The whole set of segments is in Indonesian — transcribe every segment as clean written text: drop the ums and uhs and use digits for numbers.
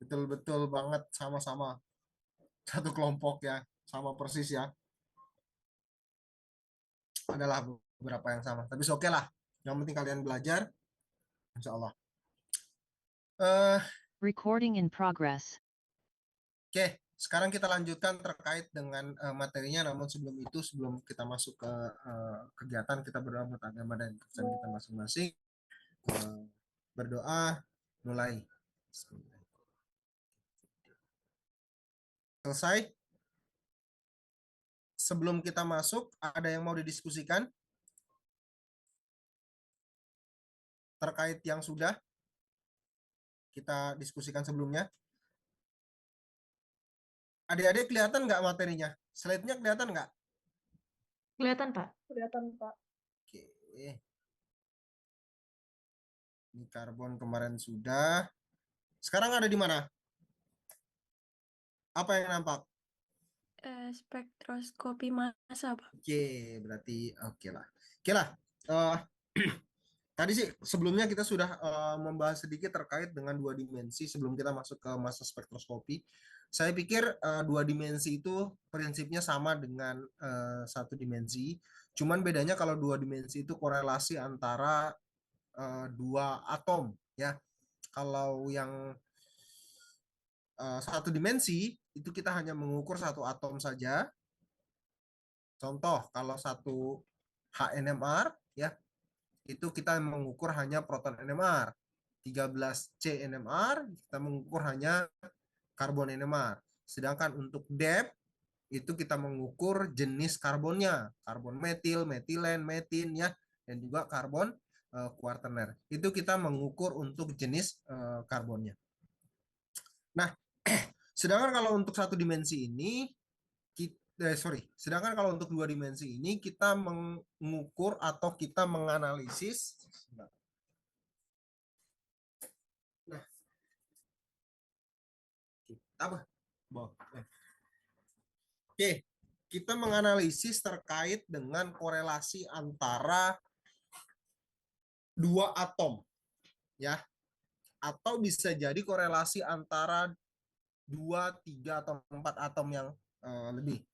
betul-betul banget sama-sama satu kelompok ya, sama persis ya. Adalah beberapa yang sama, tapi oke lah. Yang penting kalian belajar, insya Allah. Eh, Recording in progress. Oke, sekarang kita lanjutkan terkait dengan materinya. Namun sebelum itu, sebelum kita masuk ke kegiatan, kita berdoa menurut agama dan kepercayaan kita masing-masing. Eh, Berdoa, mulai. Selesai. Sebelum kita masuk, ada yang mau didiskusikan terkait yang sudah kita diskusikan sebelumnya? Adik-adik kelihatan nggak materinya? Slide-nya kelihatan nggak? Kelihatan, Pak. Kelihatan, Pak. Oke. Ini karbon kemarin sudah. Sekarang ada di mana? Apa yang nampak? Spektroskopi massa, Pak. Oke, berarti oke lah. Oke lah. Eh, Tadi sih sebelumnya kita sudah membahas sedikit terkait dengan dua dimensi sebelum kita masuk ke masa spektroskopi. Saya pikir dua dimensi itu prinsipnya sama dengan satu dimensi. Cuman bedanya kalau dua dimensi itu korelasi antara dua atom ya. Kalau yang satu dimensi itu kita hanya mengukur satu atom saja. Contoh kalau satu HNMR ya itu kita mengukur hanya proton NMR. 13C NMR kita mengukur hanya karbon NMR. Sedangkan untuk depth itu kita mengukur jenis karbonnya, karbon metil, metilen, metin ya, dan juga karbon kuartener. Itu kita mengukur untuk jenis karbonnya. Nah, sedangkan kalau untuk satu dimensi ini sedangkan kalau untuk dua dimensi ini kita mengukur atau kita menganalisis. Nah, apa? Oke, kita menganalisis terkait dengan korelasi antara dua atom, ya, atau bisa jadi korelasi antara dua, tiga atau empat atom yang lebih.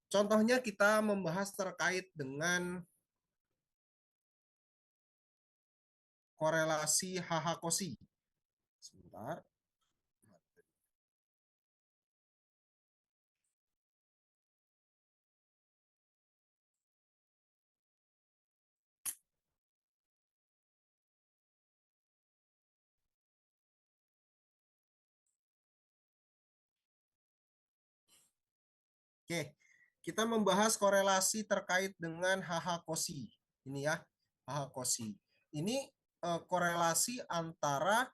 Contohnya kita membahas terkait dengan korelasi HH kosi. Sebentar. Oke, kita membahas korelasi terkait dengan HH kosi. Ini ya, HH kosi. Ini korelasi antara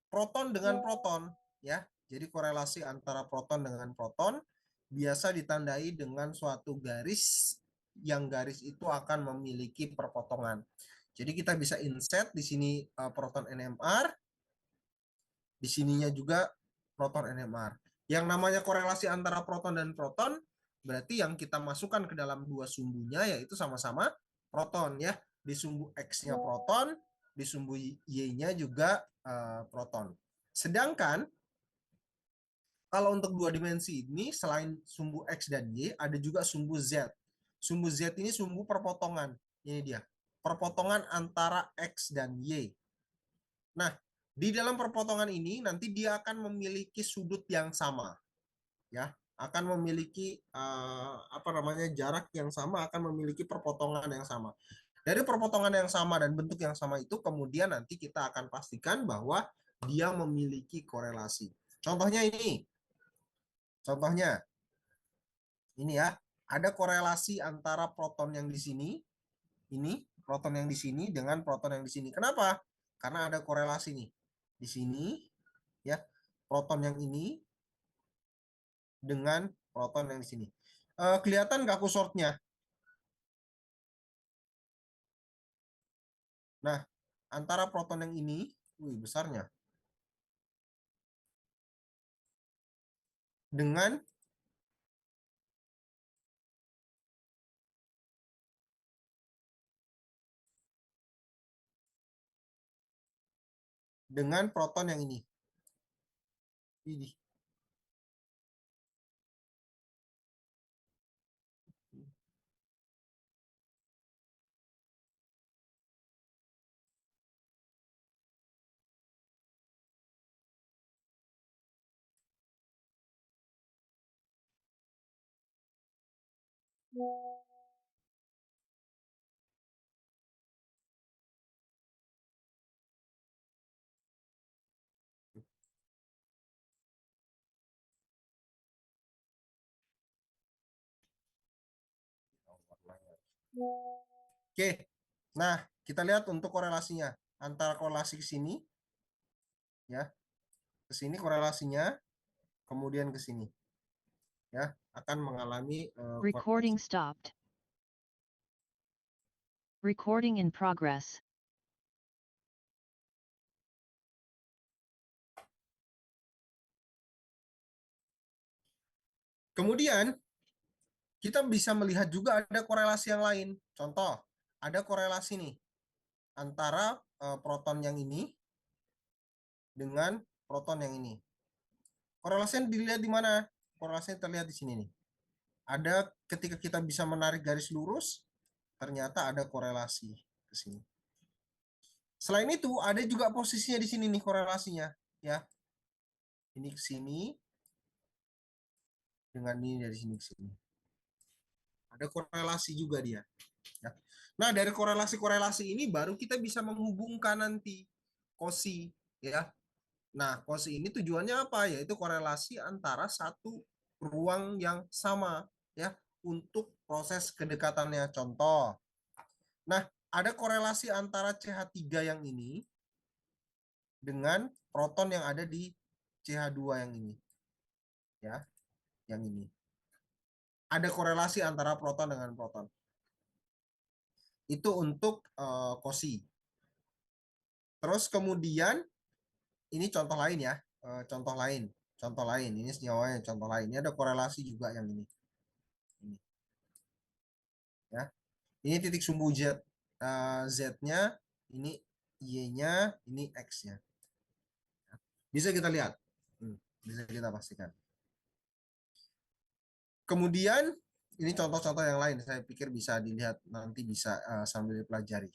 proton dengan proton ya. Jadi korelasi antara proton dengan proton biasa ditandai dengan suatu garis yang garis itu akan memiliki perpotongan. Jadi kita bisa inset di sini proton NMR, di sininya juga proton NMR. Yang namanya korelasi antara proton dan proton berarti yang kita masukkan ke dalam dua sumbunya yaitu sama-sama proton ya. Di sumbu X-nya proton, di sumbu Y-nya juga proton. Sedangkan kalau untuk dua dimensi ini selain sumbu X dan Y ada juga sumbu Z. Sumbu Z ini sumbu perpotongan. Ini dia. Perpotongan antara X dan Y. Nah, di dalam perpotongan ini nanti dia akan memiliki sudut yang sama, ya, akan memiliki apa namanya jarak yang sama, akan memiliki perpotongan yang sama. Dari perpotongan yang sama dan bentuk yang sama itu kemudian nanti kita akan pastikan bahwa dia memiliki korelasi. Contohnya contohnya ini ya, ada korelasi antara proton yang di sini, ini proton yang di sini dengan proton yang di sini. Kenapa? Karena ada korelasi nih di sini ya, proton yang ini dengan proton yang di sini. Kelihatan nggak kursornya? Nah, antara proton yang ini, wih besarnya, dengan proton yang ini. Ini. Oke. Nah, kita lihat untuk korelasinya antara korelasi ke sini ya, ke sini korelasinya, kemudian ke sini ya, akan mengalami Recording korelasi. stopped. Recording in progress. Kemudian kita bisa melihat juga ada korelasi yang lain. Contoh, ada korelasi nih antara proton yang ini dengan proton yang ini. Korelasinya dilihat di mana? Korelasinya terlihat di sini nih. Ada ketika kita bisa menarik garis lurus, ternyata ada korelasi ke sini. Selain itu, ada juga posisinya di sini nih korelasinya, ya. Ini ke sini dengan ini dari sini ke sini. Ada korelasi juga dia. Ya. Nah, dari korelasi-korelasi ini baru kita bisa menghubungkan nanti kosi, ya. Nah, kosi ini tujuannya apa? Yaitu korelasi antara satu ruang yang sama, ya, untuk proses kedekatannya. Contoh. Nah, ada korelasi antara CH3 yang ini dengan proton yang ada di CH2 yang ini. Ya, yang ini. Ada korelasi antara proton dengan proton. Itu untuk kosi. Terus kemudian ini contoh lain ya, contoh lain, ini senyawanya contoh lain. Ini ada korelasi juga yang ini, ya. Ini titik sumbu Z, Z-nya, ini Y-nya, ini X-nya. Bisa kita lihat, bisa kita pastikan. Kemudian ini contoh-contoh yang lain, saya pikir bisa dilihat nanti, bisa sambil dipelajari.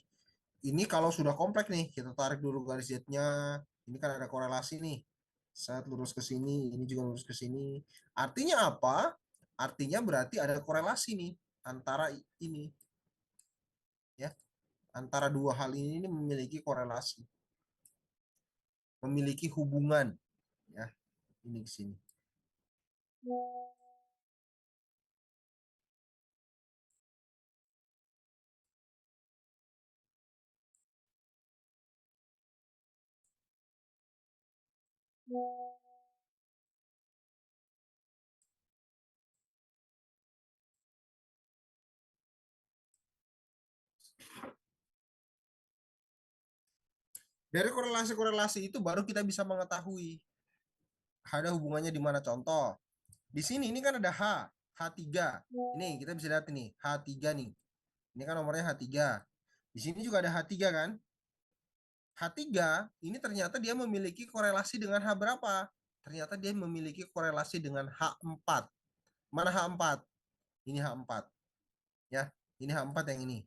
Ini kalau sudah kompleks nih, kita tarik dulu garis Z-nya. Ini kan ada korelasi nih. Saat lurus ke sini, ini juga lurus ke sini. Artinya apa? Artinya berarti ada korelasi nih antara ini. Ya, antara dua hal ini memiliki korelasi. Memiliki hubungan, ya. Ini ke sini. Dari korelasi-korelasi itu baru kita bisa mengetahui ada hubungannya di mana. Contoh, di sini ini kan ada H3. Ini kita bisa lihat ini, H3 nih. Ini kan nomornya H3. Di sini juga ada H3 kan? H3 ini ternyata dia memiliki korelasi dengan H berapa? Ternyata dia memiliki korelasi dengan H4. Mana H4? Ini H4. Ya, ini H4 yang ini.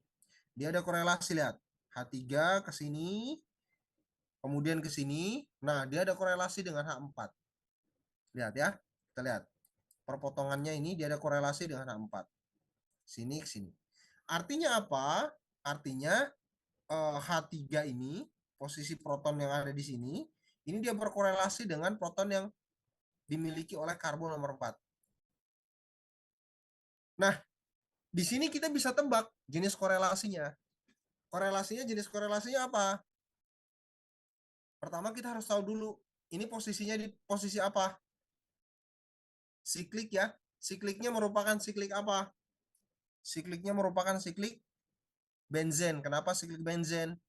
Dia ada korelasi, lihat. H3 ke sini, kemudian ke sini. Nah, dia ada korelasi dengan H4. Lihat ya. Kita lihat. Perpotongannya ini dia ada korelasi dengan H4. Sini ke sini. Artinya apa? Artinya H3 ini, posisi proton yang ada di sini, ini dia berkorelasi dengan proton yang dimiliki oleh karbon nomor 4. Nah, di sini kita bisa tebak jenis korelasinya. Jenis korelasinya apa? Pertama kita harus tahu dulu, ini posisinya di posisi apa? Siklik ya. Sikliknya merupakan siklik apa? Sikliknya merupakan siklik benzen. Kenapa siklik benzen?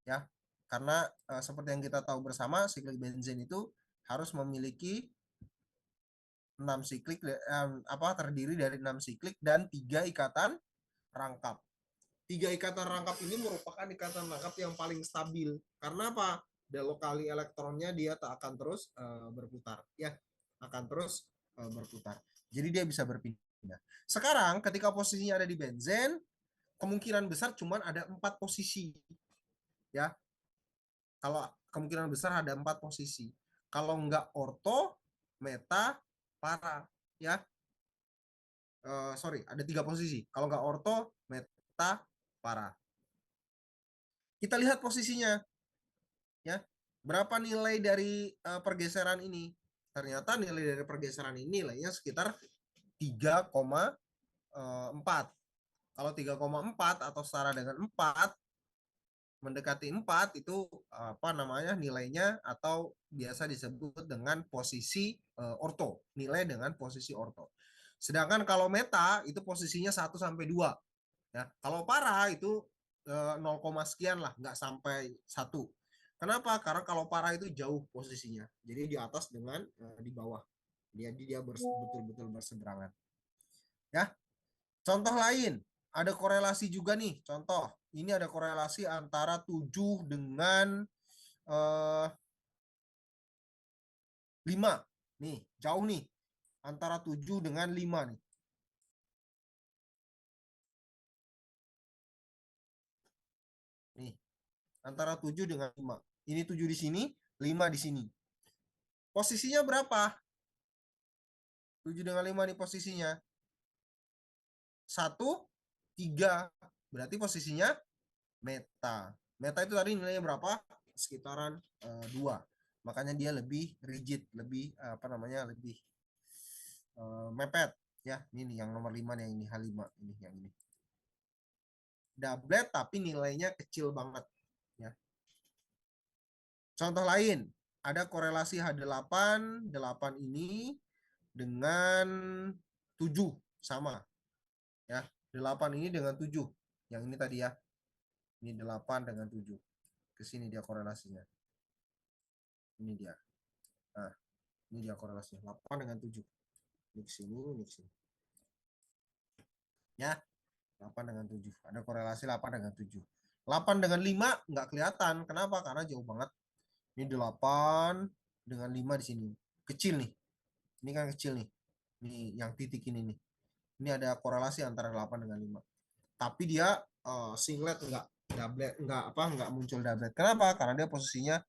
Ya, karena seperti yang kita tahu bersama, siklik benzen itu harus memiliki 6 siklik, terdiri dari 6 siklik dan 3 ikatan rangkap. 3 ikatan rangkap ini merupakan ikatan rangkap yang paling stabil. Karena apa? delokali elektronnya dia tak akan terus berputar, ya, akan terus berputar. Jadi dia bisa berpindah. Sekarang ketika posisinya ada di benzen, kemungkinan besar cuma ada 4 posisi, ya. Kalau kemungkinan besar ada 4 posisi. Kalau nggak orto, meta, para, ya. Sorry, ada 3 posisi. Kalau nggak orto, meta, para. Kita lihat posisinya, ya. Berapa nilai dari pergeseran ini? Ternyata nilai dari pergeseran ini nilainya sekitar 3,4. Kalau 3,4 atau setara dengan 4, mendekati 4 itu apa namanya nilainya, atau biasa disebut dengan posisi orto, nilai dengan posisi orto. Sedangkan kalau meta itu posisinya 1 sampai 2, ya. Kalau para itu 0, sekian lah, nggak sampai 1. Kenapa? Karena kalau para itu jauh posisinya. Jadi di atas dengan di bawah. Dia betul-betul berseberangan. Ya. Contoh lain, ada korelasi juga nih. Contoh, ini ada korelasi antara 7 dengan 5. Nih, jauh nih. Antara 7 dengan 5 nih. Nih, antara 7 dengan 5. Ini 7 di sini, 5 di sini. Posisinya berapa? 7 dengan 5 nih posisinya. 1, 3. Berarti posisinya meta. Meta itu tadi nilainya berapa? Sekitaran 2. Makanya dia lebih rigid, lebih apa namanya, lebih mepet, ya. Ini nih yang nomor 5 nih, yang ini H5, ini yang ini. Doublet tapi nilainya kecil banget, ya. Contoh lain, ada korelasi H8, 8 ini dengan 7 sama, ya. 8 ini dengan 7. Yang ini tadi, ya. Ini 8 dengan 7. Ke sini dia korelasinya. Ini dia. Nah, ini dia korelasinya 8 dengan 7. Ini ke sini, ini ke sini. Ya. 8 dengan 7. Ada korelasi 8 dengan 7. 8 dengan 5 nggak kelihatan. Kenapa? Karena jauh banget. Ini 8 dengan 5 di sini. Kecil nih. Ini kan kecil nih. Ini yang titik ini nih. Ini ada korelasi antara 8 dengan 5. Tapi dia singlet enggak doublet, enggak muncul doublet. Kenapa? Karena dia posisinya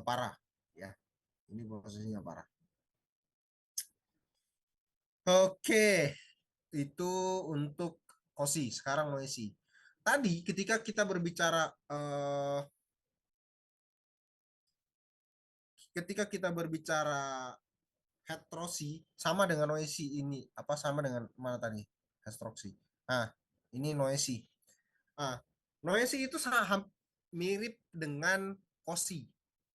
parah, ya. Ini posisinya parah. Oke. Itu untuk COSI. Sekarang noisy. Tadi ketika kita berbicara heterosi sama dengan noisy, ini apa sama dengan mana tadi? Heterosi. Nah, ini noisy. Nah, noisy itu mirip dengan COSI,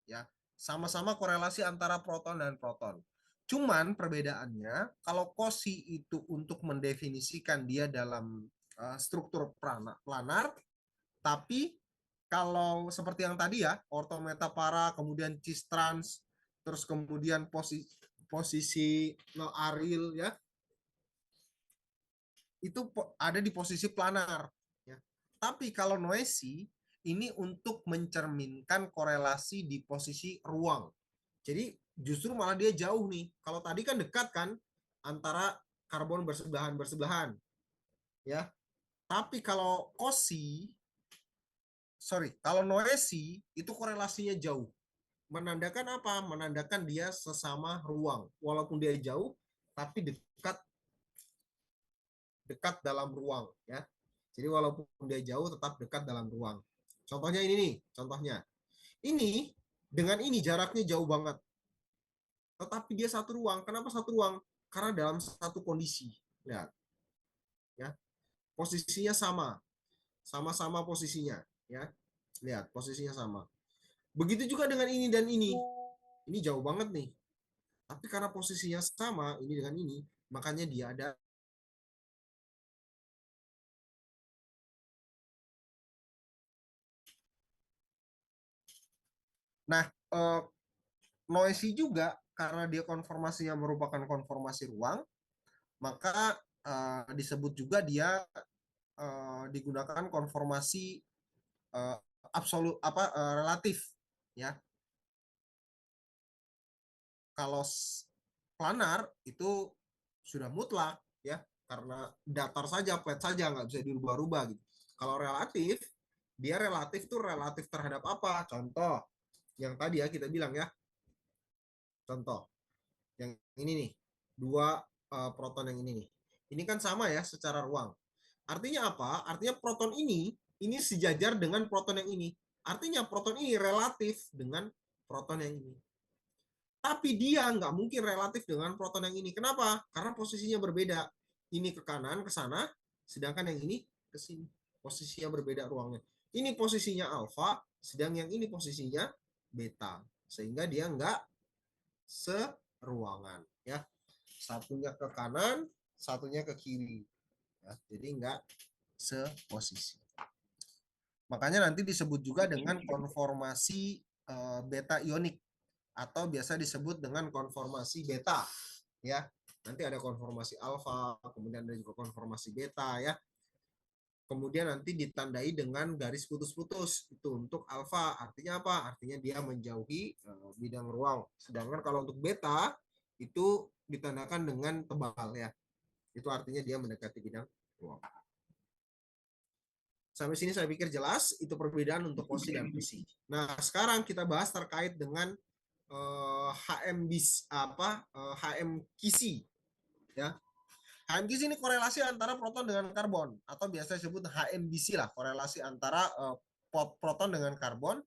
ya. Sama-sama korelasi antara proton dan proton. Cuman perbedaannya, kalau COSI itu untuk mendefinisikan dia dalam struktur planar, tapi kalau seperti yang tadi, ya, orto meta para, kemudian cis trans, terus kemudian posisi no aril, ya, itu ada di posisi planar, ya. Tapi kalau noisy ini untuk mencerminkan korelasi di posisi ruang. Jadi justru malah dia jauh nih. Kalau tadi kan dekat kan antara karbon bersebelahan, ya. Tapi kalau kalau noisy itu korelasinya jauh. Menandakan apa? Menandakan dia sesama ruang. Walaupun dia jauh, tapi dekat dalam ruang, ya. Jadi walaupun dia jauh tetap dekat dalam ruang. Contohnya ini nih, contohnya. Ini dengan ini jaraknya jauh banget. Tetapi dia satu ruang. Kenapa satu ruang? Karena dalam satu kondisi. Lihat. Ya. Posisinya sama. Sama-sama posisinya, ya. Lihat, posisinya sama. Begitu juga dengan ini dan ini. Ini jauh banget nih. Tapi karena posisinya sama, ini dengan ini, makanya dia ada. Nah, noisy juga karena dia konformasinya merupakan konformasi ruang, maka disebut juga dia digunakan konformasi absolut relatif, ya. Kalau planar itu sudah mutlak ya, karena datar saja, flat saja, nggak bisa dirubah-rubah gitu. Kalau relatif, dia relatif tuh relatif terhadap apa? Contoh yang tadi ya kita bilang ya, contoh yang ini nih, dua proton yang ini nih, ini kan sama ya secara ruang. Artinya apa? Artinya proton ini sejajar dengan proton yang ini. Artinya proton ini relatif dengan proton yang ini. Tapi dia nggak mungkin relatif dengan proton yang ini. Kenapa? Karena posisinya berbeda. Ini ke kanan, ke sana, sedangkan yang ini ke sini. Posisinya berbeda ruangnya. Ini posisinya alfa, sedang yang ini posisinya beta. Sehingga dia nggak seruangan. Ya. Satunya ke kanan, satunya ke kiri. Ya. Jadi nggak seposisi. Makanya nanti disebut juga dengan konformasi beta ionik atau biasa disebut dengan konformasi beta ya. Nanti ada konformasi alfa, kemudian ada juga konformasi beta ya. Kemudian nanti ditandai dengan garis putus-putus. Itu untuk alfa, artinya apa? Artinya dia menjauhi bidang ruang. Sedangkan kalau untuk beta itu ditandakan dengan tebal ya. Itu artinya dia mendekati bidang ruang. Sampai sini saya pikir jelas, itu perbedaan untuk kosi dan psi. Nah, sekarang kita bahas terkait dengan HM kisi ya. HM kisi ini korelasi antara proton dengan karbon atau biasa disebut HMBC lah, korelasi antara proton dengan karbon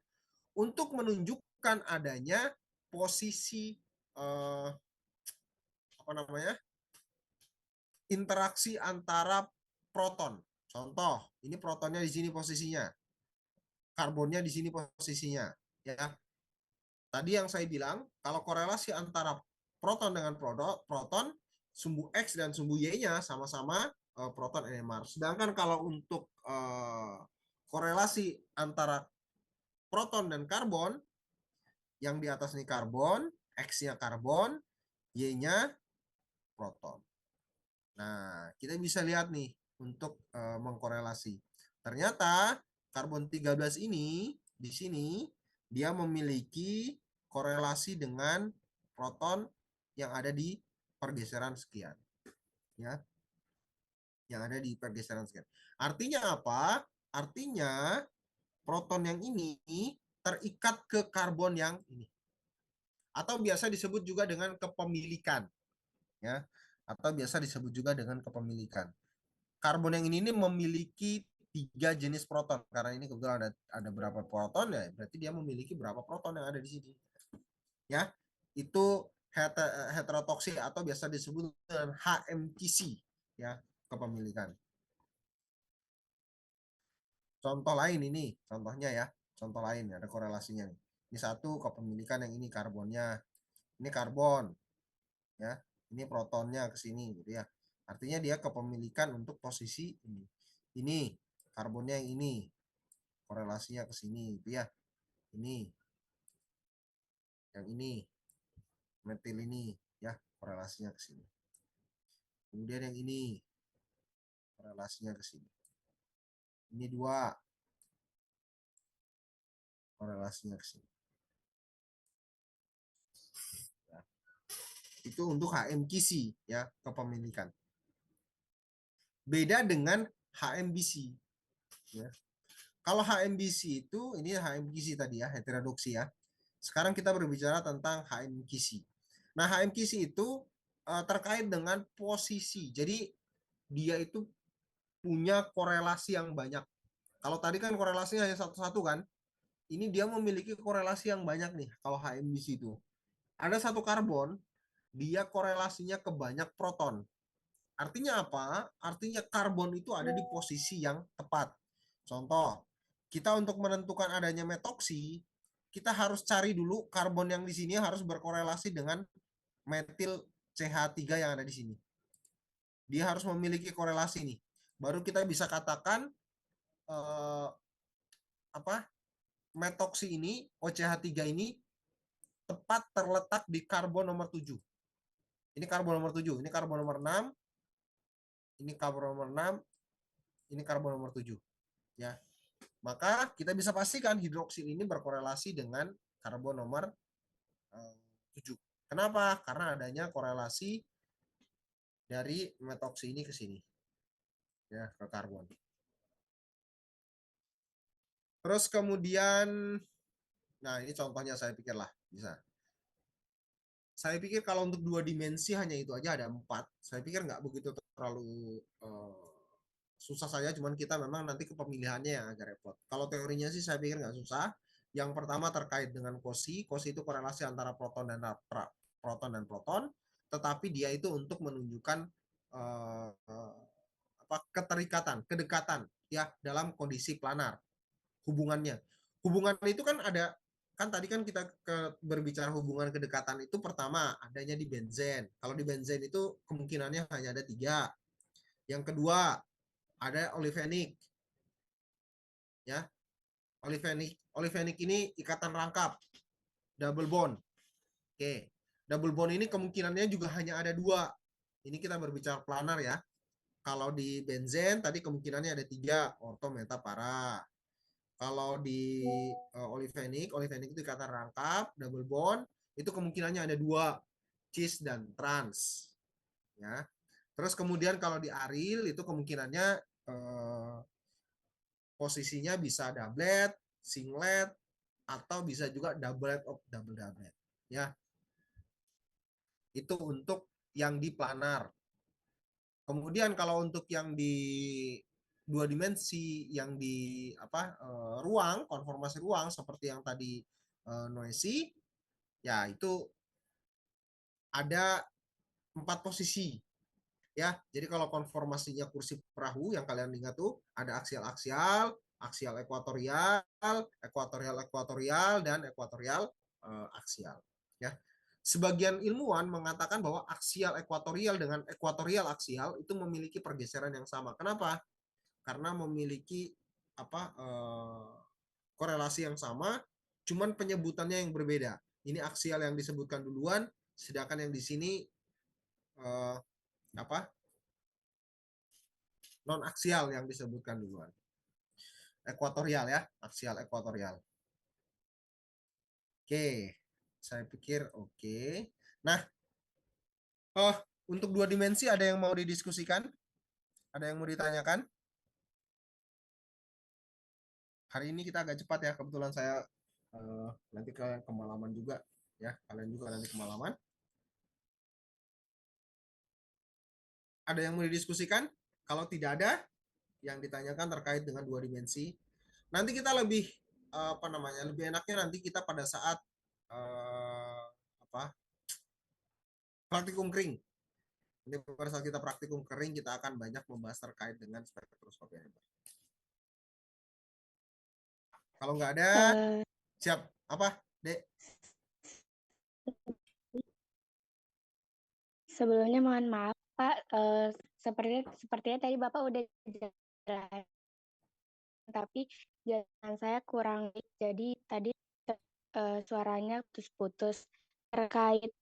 untuk menunjukkan adanya posisi apa namanya? Interaksi antara proton. Contoh, ini protonnya di sini posisinya, karbonnya di sini posisinya ya. Tadi yang saya bilang, kalau korelasi antara proton dengan proton, sumbu X dan sumbu Y-nya sama-sama proton NMR. Sedangkan kalau untuk korelasi antara proton dan karbon, yang di atas ini karbon, X-nya karbon, Y-nya proton. Nah, kita bisa lihat nih untuk mengkorelasi. Ternyata karbon 13 ini di sini dia memiliki korelasi dengan proton yang ada di pergeseran sekian. Ya. Yang ada di pergeseran sekian. Artinya apa? Artinya proton yang ini terikat ke karbon yang ini. Atau biasa disebut juga dengan kepemilikan. Ya. Atau biasa disebut juga dengan kepemilikan. Karbon yang ini memiliki 3 jenis proton, karena ini kebetulan ada berapa proton ya, berarti dia memiliki berapa proton yang ada di sini ya. Itu heterotoksi atau biasa disebut dengan HMKC ya, kepemilikan. Contoh lain ini, contohnya ya, contoh lain ada korelasinya nih. Ini satu kepemilikan, yang ini karbonnya, ini karbon ya, ini protonnya ke sini gitu ya. Artinya dia kepemilikan untuk posisi ini. Ini karbonnya yang ini, korelasinya ke sini gitu ya. Ini yang ini metil ini ya, korelasinya ke sini. Kemudian yang ini korelasinya ke sini. Ini dua, korelasinya ke sini. Ya. Itu untuk HMKC ya, kepemilikan. Beda dengan HMBC ya. Kalau HMBC itu, ini HMKC tadi ya, heterodoksi ya. Sekarang kita berbicara tentang HMKC. Nah, HMKC itu terkait dengan posisi. Jadi dia itu punya korelasi yang banyak. Kalau tadi kan korelasinya hanya satu-satu kan, ini dia memiliki korelasi yang banyak nih. Kalau HMBC itu ada satu karbon, dia korelasinya ke banyak proton. Artinya apa? Artinya karbon itu ada di posisi yang tepat. Contoh, kita untuk menentukan adanya metoksi, kita harus cari dulu karbon yang di sini harus berkorelasi dengan metil CH3 yang ada di sini. Dia harus memiliki korelasi nih. Baru kita bisa katakan metoksi ini, OCH3 ini tepat terletak di karbon nomor 7. Ini karbon nomor 7, ini karbon nomor 6, ini karbon nomor 6, ini karbon nomor 7. Ya. Maka kita bisa pastikan hidroksil ini berkorelasi dengan karbon nomor 7. Kenapa? Karena adanya korelasi dari metoksi ini ke sini, ya, ke karbon. Terus kemudian, nah ini contohnya saya pikir lah bisa. Saya pikir kalau untuk 2 dimensi hanya itu aja ada 4. Saya pikir nggak begitu terlalu susah saja, cuman kita memang nanti kepemilihannya yang agak repot. Kalau teorinya sih saya pikir nggak susah. Yang pertama terkait dengan kosi. Kosi itu korelasi antara proton dan proton, tetapi dia itu untuk menunjukkan keterikatan, kedekatan ya dalam kondisi planar. Hubungannya. Hubungan itu kan ada, kan tadi kan kita berbicara hubungan kedekatan itu pertama adanya di benzen. Kalau di benzen itu kemungkinannya hanya ada 3. Yang kedua ada olefenik, ya. Olefenik ini ikatan rangkap, double bond. Oke, double bond ini kemungkinannya juga hanya ada 2. Ini kita berbicara planar ya. Kalau di benzen tadi kemungkinannya ada 3, orto, meta, para. Kalau di olefenik itu ikatan rangkap, double bond, itu kemungkinannya ada 2, cis dan trans. Ya. Terus kemudian kalau di aril itu kemungkinannya posisinya bisa doublet, singlet, atau bisa juga doublet of double doublet. Ya. Itu untuk yang di planar. Kemudian kalau untuk yang di 2 dimensi, yang di ruang, konformasi ruang seperti yang tadi noisy, ya itu ada 4 posisi. Ya, jadi kalau konformasinya kursi perahu yang kalian ingat tuh ada aksial-aksial, aksial ekuatorial, ekuatorial-ekuatorial, dan ekuatorial aksial. Ya, sebagian ilmuwan mengatakan bahwa aksial ekuatorial dengan ekuatorial aksial itu memiliki pergeseran yang sama. Kenapa? Karena memiliki korelasi yang sama, cuman penyebutannya yang berbeda. Ini aksial yang disebutkan duluan, sedangkan yang di sini eh, non aksial yang disebutkan duluan. Ekuatorial ya, aksial ekuatorial. Oke, saya pikir oke. Nah, untuk 2 dimensi ada yang mau didiskusikan? Ada yang mau ditanyakan? Hari ini kita agak cepat ya, kebetulan saya nanti kemalaman juga ya, kalian juga nanti kemalaman. Ada yang mau didiskusikan? Kalau tidak ada yang ditanyakan terkait dengan 2 dimensi, nanti kita lebih lebih enaknya nanti kita pada saat praktikum kering. Nanti pada saat kita praktikum kering kita akan banyak membahas terkait dengan spektroskopi. Kalau nggak ada, siap apa, Dek? Sebelumnya mohon maaf Pak, sepertinya tadi Bapak udah jelasin, tapi jalan saya kurang baik, jadi tadi suaranya putus-putus terkait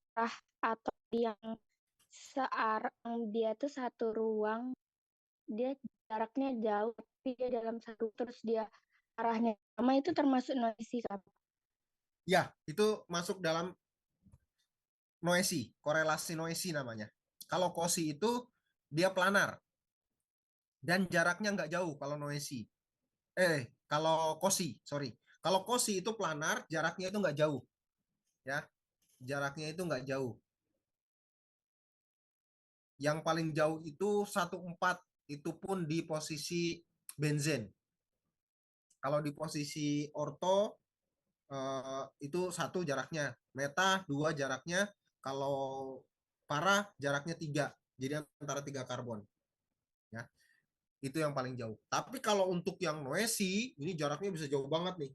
atau yang dia tuh satu ruang, dia jaraknya jauh, tapi dia dalam satu, terus dia arahnya sama, itu termasuk noisy kan? Ya, itu masuk dalam noisy, korelasi noisy namanya. Kalau kosi itu dia planar dan jaraknya nggak jauh kalau noisy. Kalau kosi, sorry. Kalau kosi itu planar, jaraknya itu nggak jauh. Ya, jaraknya itu nggak jauh. Yang paling jauh itu 1,4, itu pun di posisi benzen. Kalau di posisi orto itu 1 jaraknya, meta 2 jaraknya, kalau para jaraknya 3, jadi antara 3 karbon. Ya, itu yang paling jauh. Tapi kalau untuk yang noisy, ini jaraknya bisa jauh banget nih.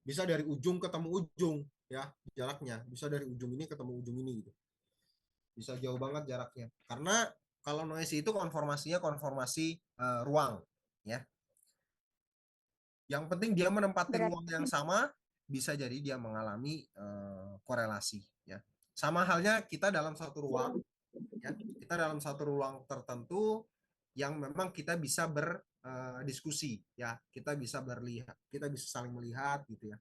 Bisa dari ujung ketemu ujung, ya jaraknya. Bisa dari ujung ini ketemu ujung ini gitu. Bisa jauh banget jaraknya. Karena kalau noisy itu konformasinya konformasi ruang, ya. Yang penting dia menempati ruang yang sama, bisa jadi dia mengalami korelasi, ya. Sama halnya kita dalam satu ruang, ya. Kita dalam satu ruang tertentu yang memang kita bisa berdiskusi, ya. Kita bisa berlihat, kita bisa saling melihat gitu ya.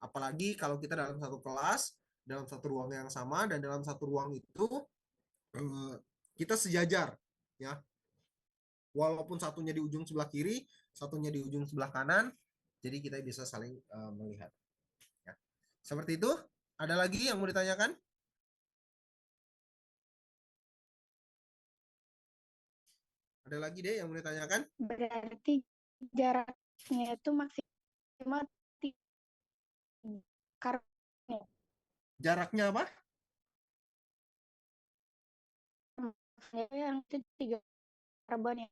Apalagi kalau kita dalam satu kelas, dalam satu ruang yang sama, dan dalam satu ruang itu kita sejajar, ya. Walaupun satunya di ujung sebelah kiri, satunya di ujung sebelah kanan, jadi kita bisa saling melihat. Ya. Seperti itu. Ada lagi yang mau ditanyakan? Ada lagi deh yang mau ditanyakan? Berarti jaraknya itu maksimal 3 karbon. Jaraknya apa? Yang itu 3 karbon ya.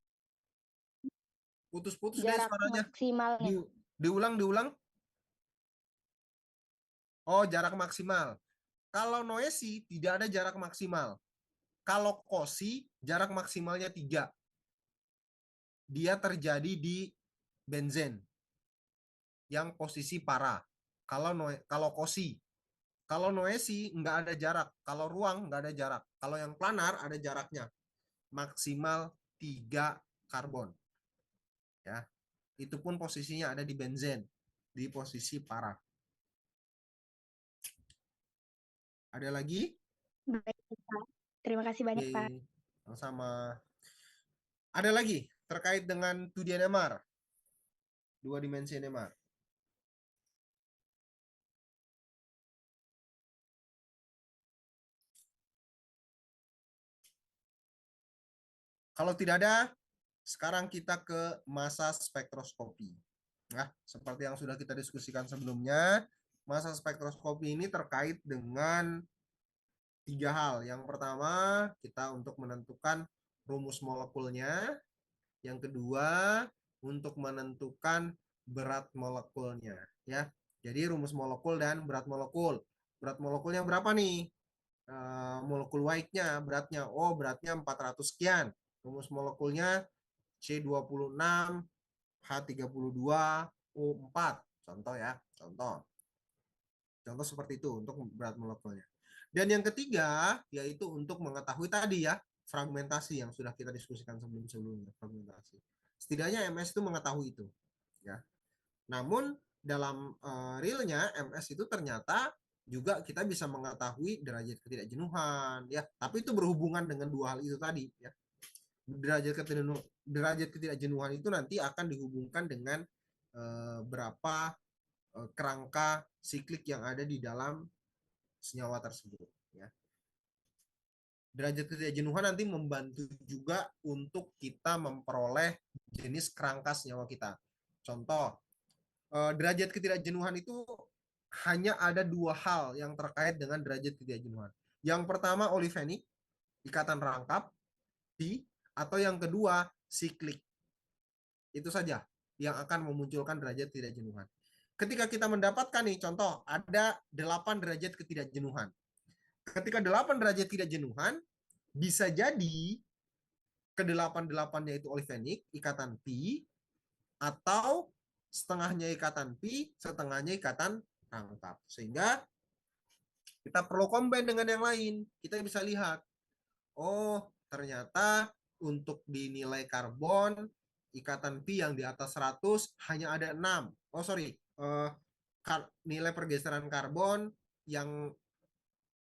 Putus-putus deh Jarak suaranya. maksimalnya. Diulang. Oh, jarak maksimal. Kalau noisy tidak ada jarak maksimal. Kalau kosi, jarak maksimalnya 3. Dia terjadi di benzen yang posisi para. Kalau kosi, kalau noisy nggak ada jarak. Kalau ruang nggak ada jarak. Kalau yang planar ada jaraknya. Maksimal 3 karbon. Ya, itu pun posisinya ada di benzen, di posisi para. Ada lagi? Baik, Pak. Terima kasih banyak, Pak. Oke, sama. Ada lagi terkait dengan 2D NMR, 2 dimensi NMR. Kalau tidak ada, sekarang kita ke massa spektroskopi. Nah, seperti yang sudah kita diskusikan sebelumnya, massa spektroskopi ini terkait dengan 3 hal. Yang pertama, kita untuk menentukan rumus molekulnya. Yang kedua, untuk menentukan berat molekulnya. Ya, jadi rumus molekul dan berat molekul. Berat molekulnya berapa nih? Molekul weight-nya, beratnya. Oh, beratnya 400 sekian. Rumus molekulnya C26, H32O4. Contoh ya, contoh. Contoh seperti itu untuk berat molekulnya. Dan yang ketiga, yaitu untuk mengetahui tadi ya, fragmentasi yang sudah kita diskusikan sebelum-sebelumnya, fragmentasi. Setidaknya MS itu mengetahui itu. Ya. Namun dalam realnya MS itu ternyata juga kita bisa mengetahui derajat ketidakjenuhan, ya. Tapi itu berhubungan dengan 2 hal itu tadi, ya. Derajat ketidakjenuhan itu nanti akan dihubungkan dengan berapa kerangka siklik yang ada di dalam senyawa tersebut, ya. Derajat ketidakjenuhan nanti membantu juga untuk kita memperoleh jenis kerangka senyawa kita. Contoh, derajat ketidakjenuhan itu hanya ada 2 hal yang terkait dengan derajat ketidakjenuhan. Yang pertama olivenic, ikatan rangkap, P, atau yang kedua siklik. Itu saja yang akan memunculkan derajat ketidakjenuhan. Ketika kita mendapatkan nih contoh ada 8 derajat ketidakjenuhan. Ketika 8 derajat ketidakjenuhan, bisa jadi ke-8-8-nya itu olivenic, ikatan P, atau setengahnya ikatan P, setengahnya ikatan rangkap. Sehingga kita perlu combine dengan yang lain. Kita bisa lihat, oh ternyata untuk dinilai karbon, ikatan P yang di atas 100 hanya ada 6. Oh sorry, nilai pergeseran karbon yang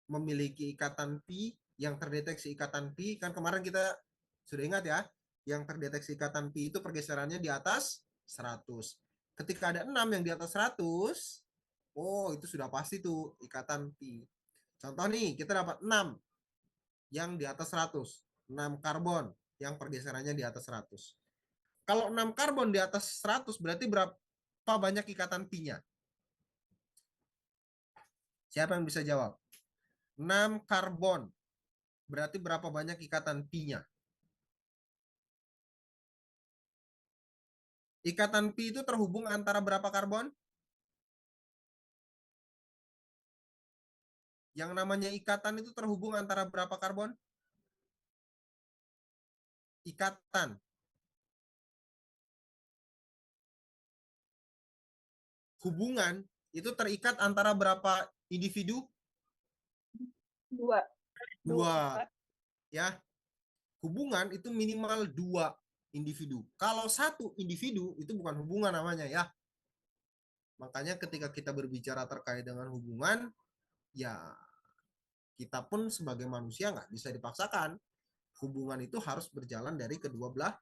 memiliki ikatan P, yang terdeteksi ikatan P, kan kemarin kita sudah ingat ya, yang terdeteksi ikatan P itu pergeserannya di atas 100. Ketika ada 6 yang di atas 100, oh itu sudah pasti tuh ikatan P. Contoh nih, kita dapat 6 yang di atas 100. 6 karbon yang pergeserannya di atas 100. Kalau 6 karbon di atas 100 berarti berapa banyak ikatan P-nya? Siapa yang bisa jawab? 6 karbon. Berarti berapa banyak ikatan Pi-nya? Ikatan Pi itu terhubung antara berapa karbon? Yang namanya ikatan itu terhubung antara berapa karbon? Ikatan. Hubungan itu terikat antara berapa individu? 2. 2. Ya. Hubungan itu minimal 2 individu. Kalau 1 individu itu bukan hubungan namanya ya. Makanya ketika kita berbicara terkait dengan hubungan, ya kita pun sebagai manusia nggak bisa dipaksakan. Hubungan itu harus berjalan dari kedua belah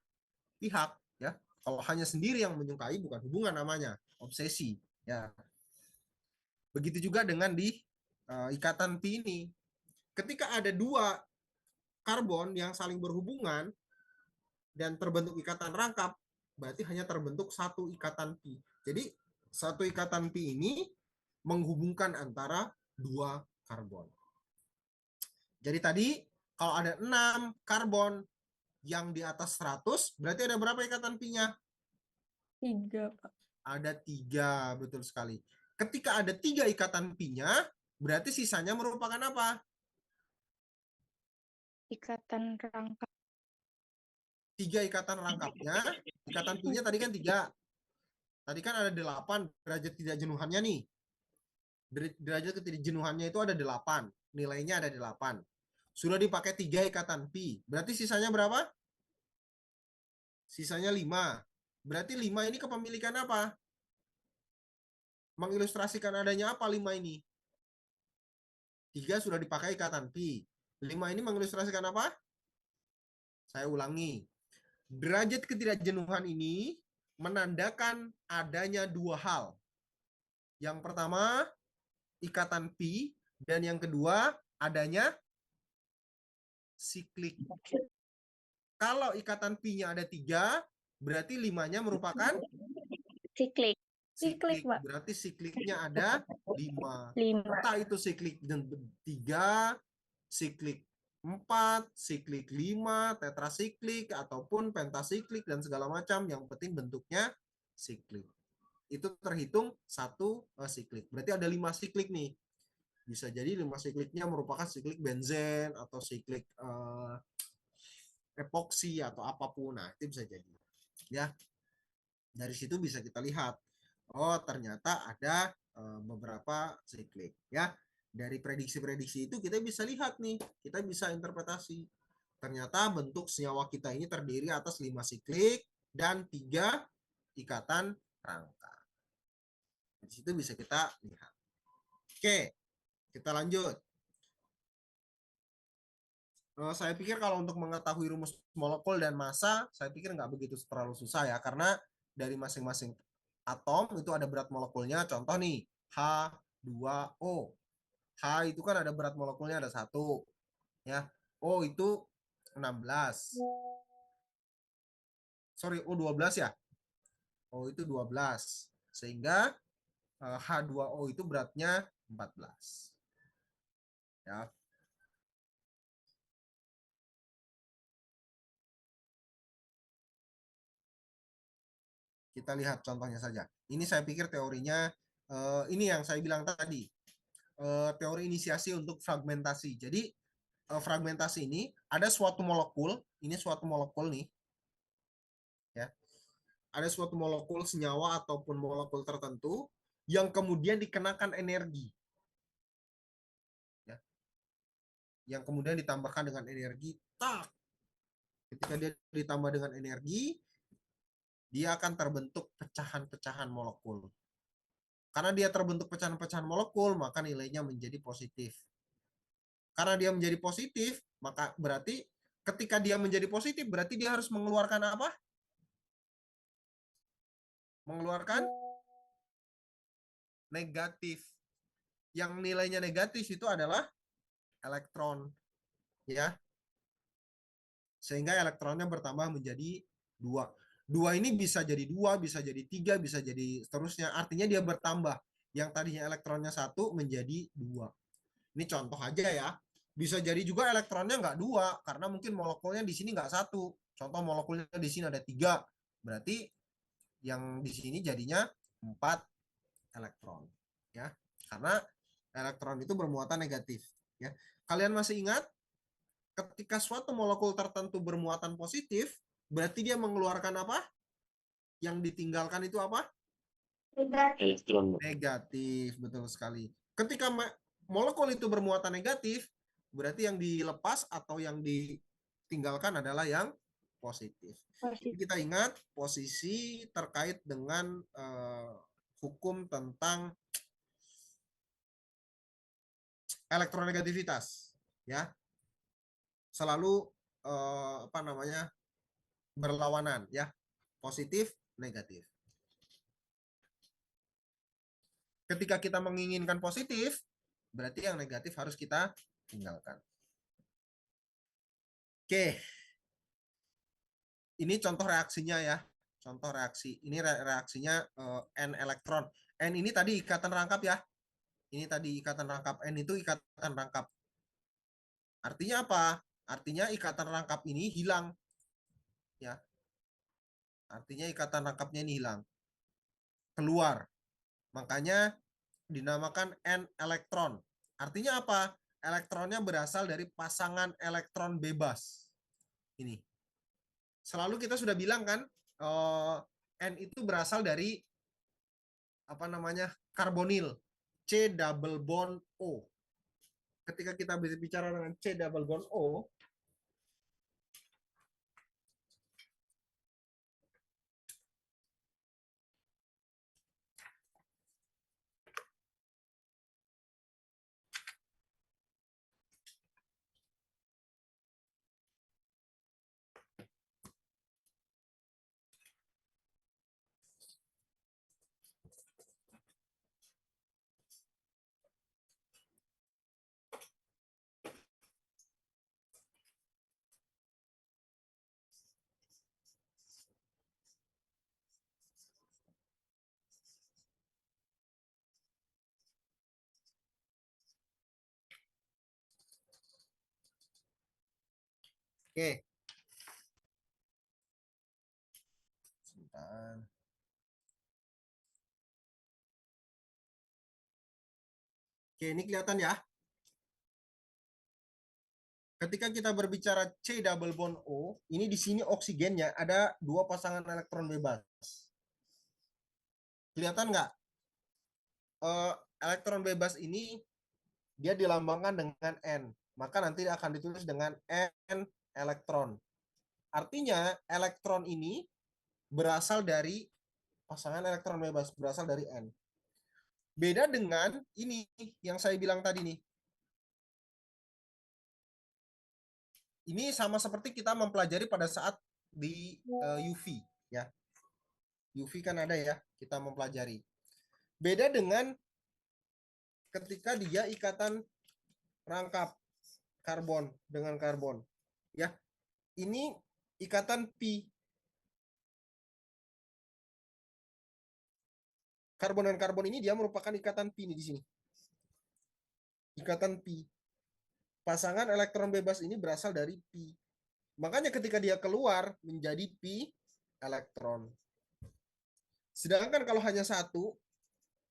pihak, ya. Kalau hanya sendiri yang menyukai, bukan hubungan namanya, obsesi, ya. Begitu juga dengan di ikatan pi ini. Ketika ada dua karbon yang saling berhubungan dan terbentuk ikatan rangkap, berarti hanya terbentuk satu ikatan pi. Jadi satu ikatan pi ini menghubungkan antara dua karbon. Jadi tadi kalau ada 6 karbon yang di atas 100, berarti ada berapa ikatan pi-nya? 3, Pak. Ada 3, betul sekali. Ketika ada 3 ikatan pi-nya, berarti sisanya merupakan apa? Ikatan rangkap. 3 ikatan rangkapnya. Ikatan pi-nya tadi kan 3. Tadi kan ada 8 derajat tidak jenuhannya nih. Derajat ketidakjenuhannya itu ada 8. Nilainya ada 8. Sudah dipakai 3 ikatan pi. Berarti sisanya berapa? Sisanya 5. Berarti 5 ini kepemilikan apa? Mengilustrasikan adanya apa 5 ini? 3 sudah dipakai ikatan pi. 5 ini mengilustrasikan apa? Saya ulangi. Derajat ketidakjenuhan ini menandakan adanya 2 hal. Yang pertama, ikatan pi, dan yang kedua, adanya siklik. Kalau ikatan pi-nya ada 3, berarti 5-nya merupakan Siklik. Siklik, Pak. Berarti sikliknya ada 5. 5. Entah itu siklik 3, siklik 4, siklik 5, tetrasiklik, ataupun pentasiklik, dan segala macam. Yang penting bentuknya siklik. Itu terhitung satu siklik. Berarti ada 5 siklik nih. Bisa jadi 5 sikliknya merupakan siklik benzen atau siklik epoksi atau apapun. Nah, itu bisa jadi. Ya. Dari situ bisa kita lihat, oh ternyata ada beberapa siklik, ya. Dari prediksi-prediksi itu kita bisa lihat nih, kita bisa interpretasi. Ternyata bentuk senyawa kita ini terdiri atas 5 siklik dan 3 ikatan rangka. Di situ bisa kita lihat. Oke, kita lanjut. Saya pikir kalau untuk mengetahui rumus molekul dan massa, saya pikir nggak begitu terlalu susah ya, karena dari masing-masing atom itu ada berat molekulnya. Contoh nih, H2O. H itu kan ada berat molekulnya ada 1. Ya. O itu 16. Sorry, O 12 ya. O itu 12. Sehingga H2O itu beratnya 14. Ya. Kita lihat contohnya saja. Ini saya pikir teorinya, ini yang saya bilang tadi, teori inisiasi untuk fragmentasi. Jadi fragmentasi ini ada suatu molekul, ini suatu molekul nih, ya, ada suatu molekul senyawa ataupun molekul tertentu yang kemudian dikenakan energi, ya, yang kemudian ditambahkan dengan energi, tak, ketika dia ditambah dengan energi, dia akan terbentuk pecahan-pecahan molekul. Karena dia terbentuk pecahan-pecahan molekul, maka nilainya menjadi positif. Karena dia menjadi positif, maka berarti ketika dia menjadi positif, berarti dia harus mengeluarkan apa? Mengeluarkan negatif. Yang nilainya negatif itu adalah elektron, ya. Sehingga elektronnya bertambah menjadi 2. 2 ini bisa jadi 2, bisa jadi 3, bisa jadi seterusnya. Artinya dia bertambah. Yang tadinya elektronnya 1 menjadi 2. Ini contoh aja ya. Bisa jadi juga elektronnya nggak 2, karena mungkin molekulnya di sini nggak 1. Contoh molekulnya di sini ada 3. Berarti yang di sini jadinya 4 elektron. Ya. Karena elektron itu bermuatan negatif. Ya. Kalian masih ingat? Ketika suatu molekul tertentu bermuatan positif, berarti dia mengeluarkan apa? Yang ditinggalkan itu apa? Elektron. Negatif, betul sekali. Ketika molekul itu bermuatan negatif, berarti yang dilepas atau yang ditinggalkan adalah yang positif. Jadi kita ingat posisi terkait dengan hukum tentang elektronegativitas, ya. Selalu apa namanya? Berlawanan, ya. Positif, negatif. Ketika kita menginginkan positif, berarti yang negatif harus kita tinggalkan. Oke. Ini contoh reaksinya ya. Contoh reaksi. Ini reaksinya N elektron. N ini tadi ikatan rangkap ya. Ini tadi ikatan rangkap. N itu ikatan rangkap. Artinya apa? Artinya ikatan rangkap ini hilang. Ya. Artinya ikatan rangkapnya ini hilang. Keluar. Makanya dinamakan N elektron. Artinya apa? Elektronnya berasal dari pasangan elektron bebas. Ini. Selalu kita sudah bilang kan, N itu berasal dari apa namanya? Karbonil. C double bond O. Ketika kita berbicara dengan C double bond O, oke. Sebentar. Oke, ini kelihatan ya. Ketika kita berbicara C double bond O, ini di sini oksigennya ada dua pasangan elektron bebas. Kelihatan nggak? Elektron bebas ini dia dilambangkan dengan N. Maka nanti akan ditulis dengan N elektron. Artinya elektron ini berasal dari pasangan elektron bebas, berasal dari N. Beda dengan ini yang saya bilang tadi nih. Ini sama seperti kita mempelajari pada saat di UV ya. UV kan ada ya, kita mempelajari. Beda dengan ketika dia ikatan rangkap karbon dengan karbon ya. Ini ikatan pi. Karbon dan karbon ini dia merupakan ikatan pi nih di sini. Ikatan pi. Pasangan elektron bebas ini berasal dari pi. Makanya ketika dia keluar menjadi pi elektron. Sedangkan kalau hanya satu,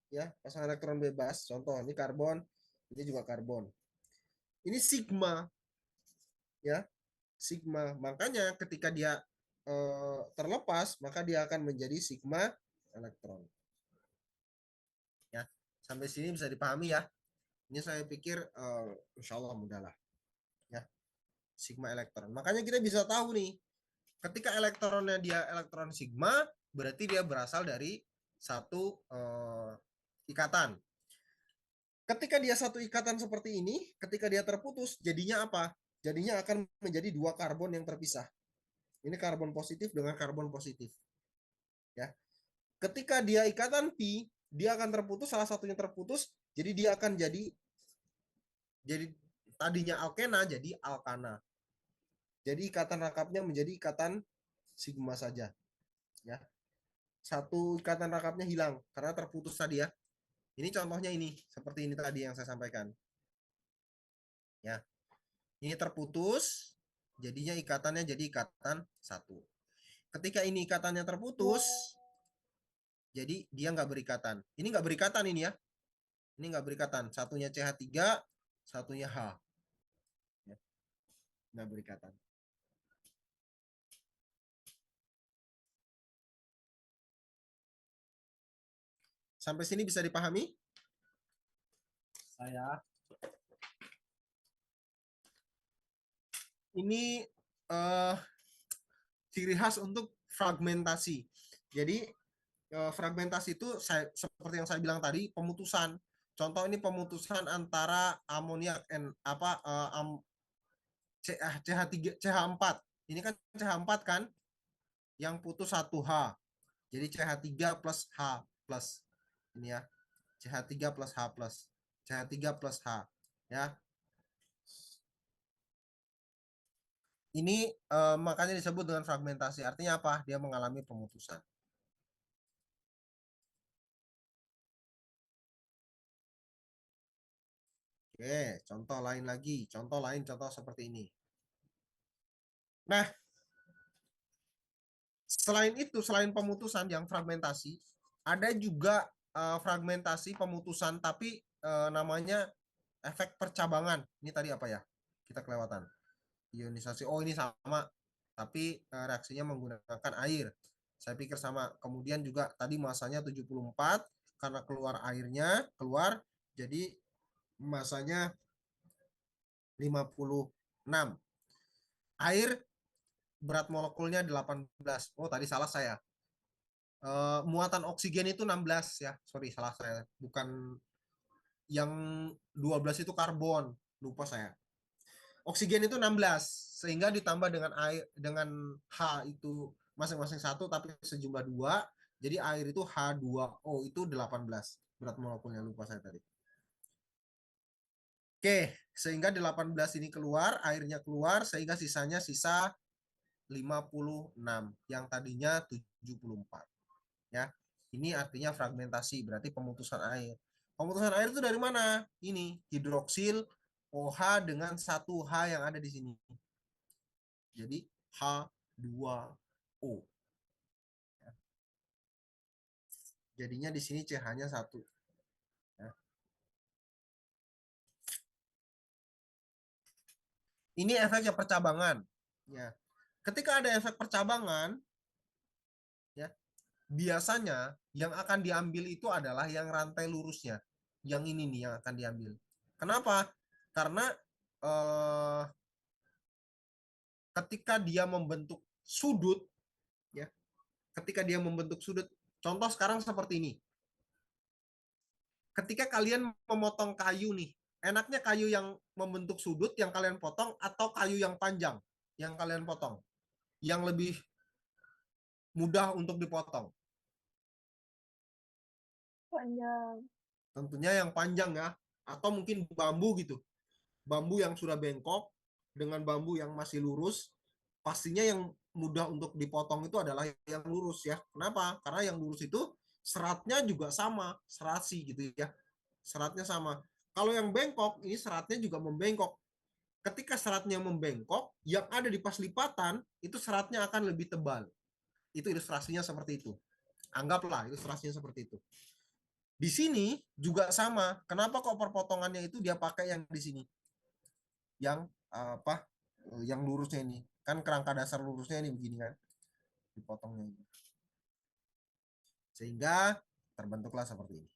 ya pasangan elektron bebas, contoh ini karbon, ini juga karbon. Ini sigma, ya sigma. Makanya ketika dia terlepas, maka dia akan menjadi sigma elektron. Ya, sampai sini bisa dipahami ya. Ini saya pikir insya Allah mudah lah. Ya, sigma elektron. Makanya kita bisa tahu nih, ketika elektronnya dia elektron sigma, berarti dia berasal dari satu ikatan. Ketika dia satu ikatan seperti ini, ketika dia terputus, jadinya apa? Jadinya akan menjadi dua karbon yang terpisah. Ini karbon positif dengan karbon positif. Ya. Ketika dia ikatan pi, dia akan terputus, salah satunya terputus, jadi dia akan jadi tadinya alkena jadi alkana. Jadi ikatan rangkapnya menjadi ikatan sigma saja. Ya. Satu ikatan rangkapnya hilang karena terputus tadi ya. Ini contohnya ini, seperti ini tadi yang saya sampaikan. Ya. Ini terputus, jadinya ikatannya jadi ikatan satu. Ketika ini ikatannya terputus, jadi dia nggak berikatan. Ini nggak berikatan ini ya. Ini nggak berikatan. Satunya CH3, satunya H. Ya. Nggak berikatan. Sampai sini bisa dipahami? Saya. Ini ciri khas untuk fragmentasi. Jadi fragmentasi itu seperti yang saya bilang tadi, pemutusan. Contoh ini pemutusan antara amoniak CH3 CH4. Ini kan CH4 kan yang putus 1H. Jadi CH3 plus H plus. Ini ya. CH3 plus H plus. CH3 plus H ya. Ini makanya disebut dengan fragmentasi. Artinya apa? Dia mengalami pemutusan. Oke, contoh lain lagi. Contoh lain, contoh seperti ini. Nah, selain itu, selain pemutusan yang fragmentasi, ada juga fragmentasi pemutusan, tapi namanya efek percabangan. Ini tadi apa ya? Kita kelewatan. Ionisasi. Oh, ini sama. Tapi reaksinya menggunakan air. Saya pikir sama. Kemudian juga tadi masanya 74. Karena keluar airnya, keluar. Jadi masanya 56. Air berat molekulnya 18. Oh, tadi salah saya. Muatan oksigen itu 16 ya. Sorry, salah saya. Bukan yang 12 itu karbon. Lupa saya. Oksigen itu 16 sehingga ditambah dengan air dengan H itu masing-masing satu tapi sejumlah 2. Jadi air itu H2O itu 18 berat molekulnya, lupa saya tadi. Oke, sehingga 18 ini keluar, airnya keluar sehingga sisa 56 yang tadinya 74 ya. Ini artinya fragmentasi, berarti pemutusan air. Pemutusan air itu dari mana? Ini hidroksil OH dengan 1H yang ada di sini. Jadi H2O. Jadinya di sini CH-nya 1. Ya. Ini efeknya percabangan. Ya. Ketika ada efek percabangan, ya, biasanya yang akan diambil itu adalah yang rantai lurusnya. Yang ini nih yang akan diambil. Kenapa? Karena ketika dia membentuk sudut, ya, ketika dia membentuk sudut, contoh sekarang seperti ini. Ketika kalian memotong kayu nih, enaknya kayu yang membentuk sudut yang kalian potong atau kayu yang panjang yang kalian potong, yang lebih mudah untuk dipotong? Panjang. Tentunya yang panjang ya, atau mungkin bambu gitu. Bambu yang sudah bengkok dengan bambu yang masih lurus, pastinya yang mudah untuk dipotong itu adalah yang lurus ya. Kenapa? Karena yang lurus itu seratnya juga sama, serasi gitu ya. Seratnya sama. Kalau yang bengkok, ini seratnya juga membengkok. Ketika seratnya membengkok, yang ada di pas lipatan, itu seratnya akan lebih tebal. Itu ilustrasinya seperti itu. Anggaplah ilustrasinya seperti itu. Di sini juga sama. Kenapa kok perpotongannya itu dia pakai yang di sini? Yang apa? Yang lurusnya ini. Kan kerangka dasar lurusnya ini begini kan. Dipotongnya ini. Sehingga terbentuklah seperti ini.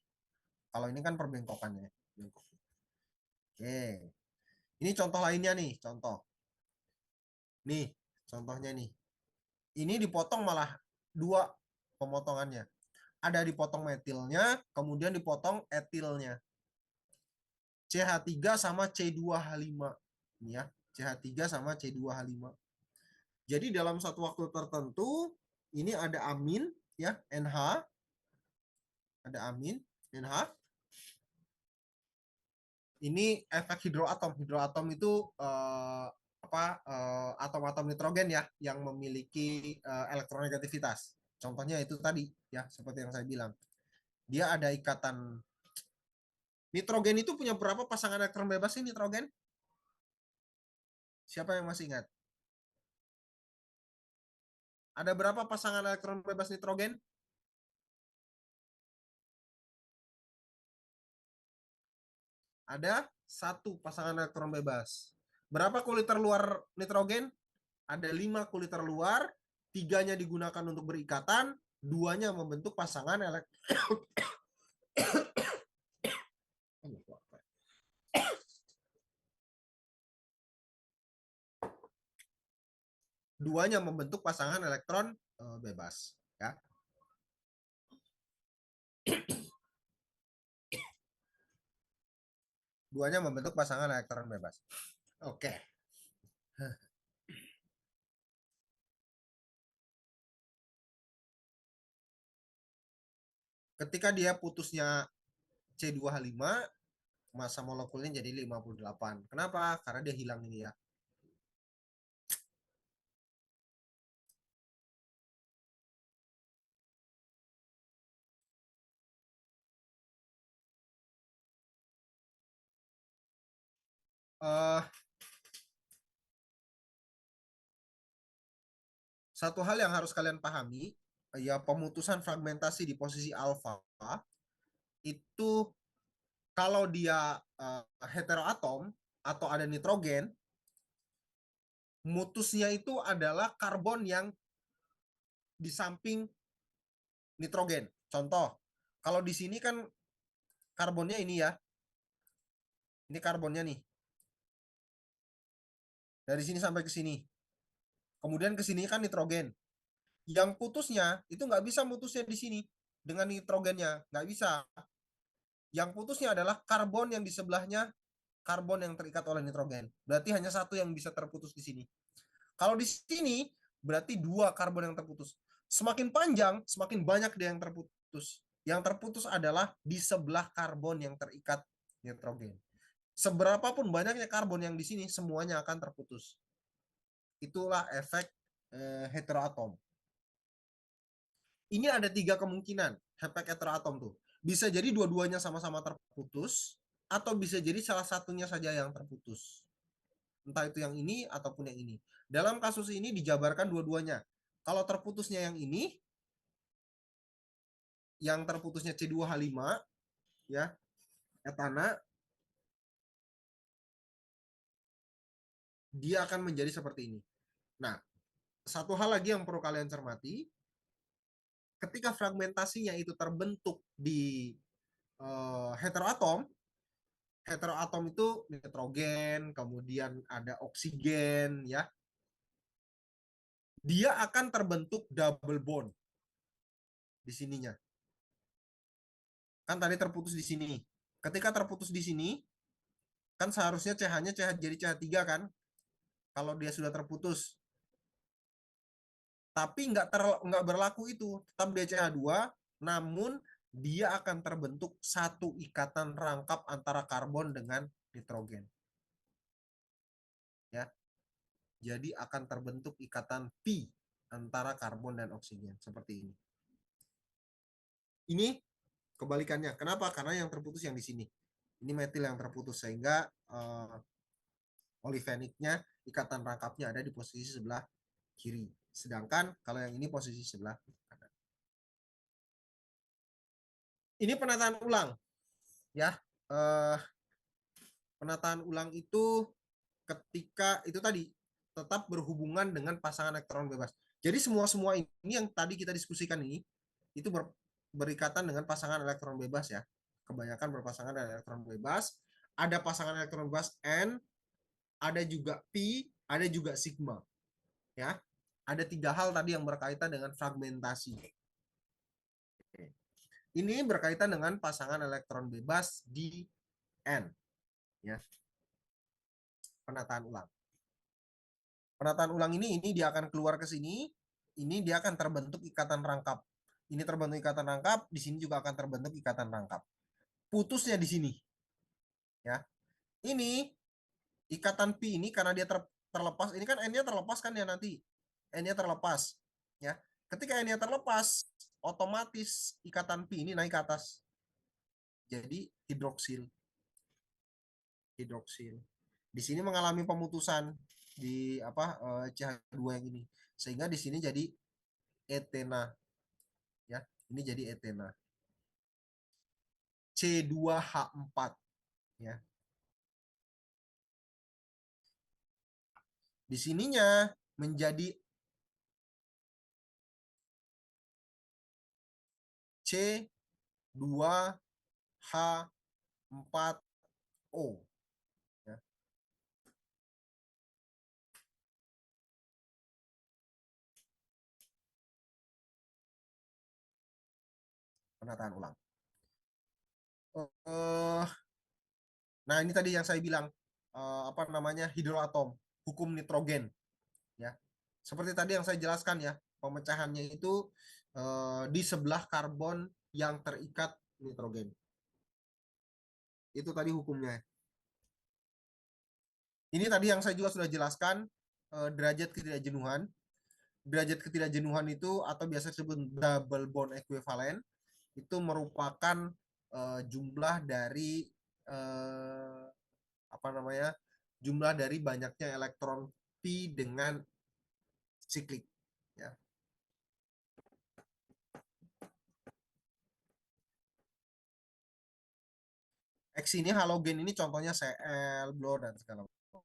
Kalau ini kan perbengkokannya. Bengkok. Oke. Ini contoh lainnya nih, contoh. Nih, contohnya nih. Ini dipotong malah 2 pemotongannya. Ada dipotong metilnya, kemudian dipotong etilnya. CH3 sama C2H5. Ini ya, CH3 sama C2H5. Jadi dalam satu waktu tertentu, ini ada amin, ya, NH. Ada amin, NH. Ini efek hidroatom. Hidroatom itu atom-atom nitrogen ya yang memiliki elektronegativitas. Contohnya itu tadi ya seperti yang saya bilang. Dia ada ikatan nitrogen itu punya berapa pasangan elektron bebas sih nitrogen? Siapa yang masih ingat? Ada berapa pasangan elektron bebas nitrogen? Ada 1 pasangan elektron bebas. Berapa kulit terluar nitrogen? Ada 5 kulit terluar, 3-nya digunakan untuk berikatan, 2-nya membentuk pasangan elektron. 2-nya membentuk pasangan elektron bebas. Ya. Duanya membentuk pasangan elektron bebas. Oke. Ketika dia putusnya C2H5, massa molekulnya jadi 58. Kenapa? Karena dia hilang ini ya. Satu hal yang harus kalian pahami, ya pemutusan fragmentasi di posisi alfa itu kalau dia heteroatom atau ada nitrogen, mutusnya itu adalah karbon yang di samping nitrogen. Contoh, kalau di sini kan karbonnya ini ya. Ini karbonnya nih. Dari sini sampai ke sini. Kemudian ke sini kan nitrogen. Yang putusnya itu nggak bisa mutusnya di sini dengan nitrogennya. Nggak bisa. Yang putusnya adalah karbon yang di sebelahnya, karbon yang terikat oleh nitrogen. Berarti hanya satu yang bisa terputus di sini. Kalau di sini, berarti dua karbon yang terputus. Semakin panjang, semakin banyak dia yang terputus. Yang terputus adalah di sebelah karbon yang terikat nitrogen. Seberapapun banyaknya karbon yang di sini, semuanya akan terputus. Itulah efek heteroatom. Ini ada 3 kemungkinan efek heteroatom tuh. Bisa jadi dua-duanya sama-sama terputus, atau bisa jadi salah satunya saja yang terputus. Entah itu yang ini ataupun yang ini. Dalam kasus ini dijabarkan dua-duanya. Kalau terputusnya yang terputusnya C2H5, ya, etana, dia akan menjadi seperti ini. Nah, satu hal lagi yang perlu kalian cermati, ketika fragmentasinya itu terbentuk di heteroatom, heteroatom itu nitrogen, kemudian ada oksigen, ya, dia akan terbentuk double bond di sininya. Kan tadi terputus di sini. Ketika terputus di sini, kan seharusnya CH-nya jadi CH3 kan? Kalau dia sudah terputus. Tapi nggak berlaku itu. Tetap dia CH2, namun dia akan terbentuk satu ikatan rangkap antara karbon dengan nitrogen. Ya. Jadi akan terbentuk ikatan pi antara karbon dan oksigen seperti ini. Ini kebalikannya. Kenapa? Karena yang terputus yang di sini. Ini metil yang terputus sehingga olefeniknya ikatan rangkapnya ada di posisi sebelah kiri. Sedangkan kalau yang ini posisi sebelah kanan. Ini penataan ulang, ya. Penataan ulang itu ketika itu tadi tetap berhubungan dengan pasangan elektron bebas. Jadi semua ini yang tadi kita diskusikan ini itu berikatan dengan pasangan elektron bebas ya. Kebanyakan berpasangan dengan elektron bebas. Ada pasangan elektron bebas N, ada juga pi, ada juga sigma. Ya. Ada 3 hal tadi yang berkaitan dengan fragmentasi. Ini berkaitan dengan pasangan elektron bebas di N. Ya. Penataan ulang. Penataan ulang ini dia akan keluar ke sini, ini dia akan terbentuk ikatan rangkap. Ini terbentuk ikatan rangkap, di sini juga akan terbentuk ikatan rangkap. Putusnya di sini. Ya. Ini ikatan pi ini karena dia terlepas, ini kan N-nya terlepas kan ya nanti. N-nya terlepas. Ya. Ketika N-nya terlepas, otomatis ikatan pi ini naik ke atas. Jadi hidroksil. Hidroksil. Di sini mengalami pemutusan di CH2 yang ini. Sehingga di sini jadi etena. Ya, ini jadi etena. C2H4 ya. Di sininya menjadi C2H4O ya. Penataan ulang. eh, nah ini tadi yang saya bilang apa namanya hidroatom, hukum nitrogen ya. Seperti tadi yang saya jelaskan ya, pemecahannya itu di sebelah karbon yang terikat nitrogen. Itu tadi hukumnya. Ini tadi yang saya juga sudah jelaskan derajat ketidakjenuhan. Derajat ketidakjenuhan itu atau biasa disebut double bond equivalent itu merupakan jumlah dari apa namanya? Jumlah dari banyaknya elektron pi dengan siklik ya. X ini halogen ini contohnya Cl, blur dan segala macam.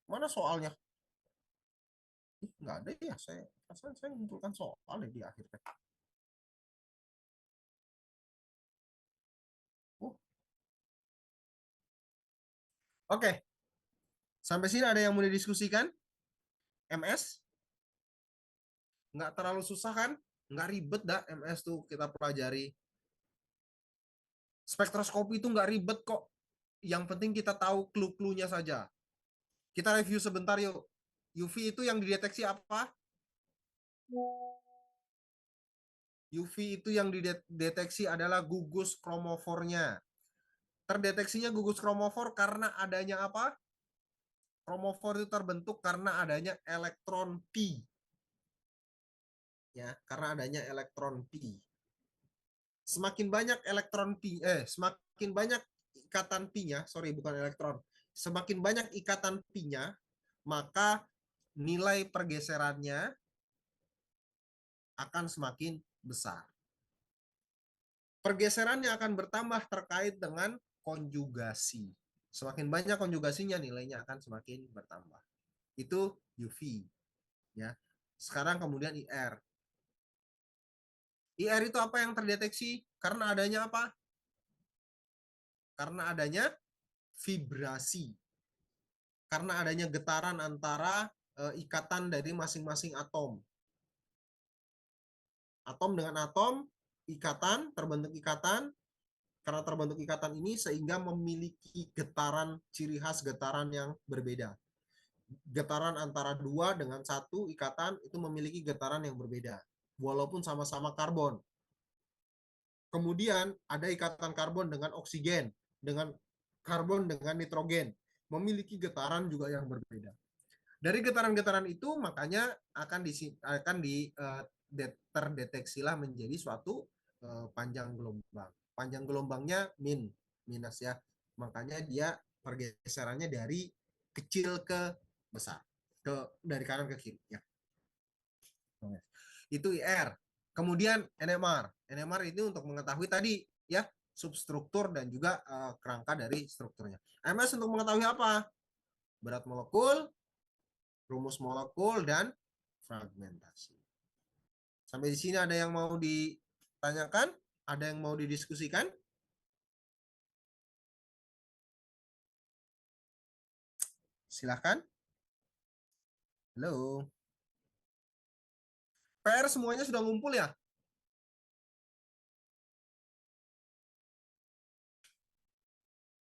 Mana soalnya? Nggak ada ya, saya mengumpulkan soal di akhir. Oh. Oke, sampai sini ada yang mau didiskusikan? MS? Nggak terlalu susah kan? Nggak ribet dah MS tuh kita pelajari. Spektroskopi itu nggak ribet kok. Yang penting kita tahu clue-cluenya saja. Kita review sebentar yuk. UV itu yang dideteksi apa? UV itu yang dideteksi adalah gugus kromofornya. Terdeteksinya gugus kromofor karena adanya apa? Kromofor itu terbentuk karena adanya elektron pi. Ya, karena adanya elektron pi. Semakin banyak elektron pi, semakin banyak ikatan pi-nya, sorry bukan elektron. Semakin banyak ikatan pi-nya, maka nilai pergeserannya akan semakin besar. Pergeserannya akan bertambah terkait dengan konjugasi. Semakin banyak konjugasinya, nilainya akan semakin bertambah. Itu UV. Ya. Sekarang kemudian IR. IR itu apa yang terdeteksi? Karena adanya apa? Karena adanya vibrasi. Karena adanya getaran antara ikatan dari masing-masing atom. Atom dengan atom, ikatan, terbentuk ikatan. Karena terbentuk ikatan ini sehingga memiliki getaran, ciri khas getaran yang berbeda. Getaran antara dua dengan satu ikatan itu memiliki getaran yang berbeda. Walaupun sama-sama karbon. Kemudian ada ikatan karbon dengan oksigen, dengan karbon dengan nitrogen, memiliki getaran juga yang berbeda. Dari getaran-getaran itu makanya terdeteksilah menjadi suatu panjang gelombang. Panjang gelombangnya minus ya. Makanya dia pergeserannya dari kecil ke besar, dari kanan ke kiri ya. Itu IR. Kemudian NMR. NMR ini untuk mengetahui tadi ya substruktur dan juga kerangka dari strukturnya. MS untuk mengetahui apa? Berat molekul, rumus molekul, dan fragmentasi. Sampai di sini ada yang mau ditanyakan? Ada yang mau didiskusikan? Silahkan. Halo. PR semuanya sudah ngumpul ya?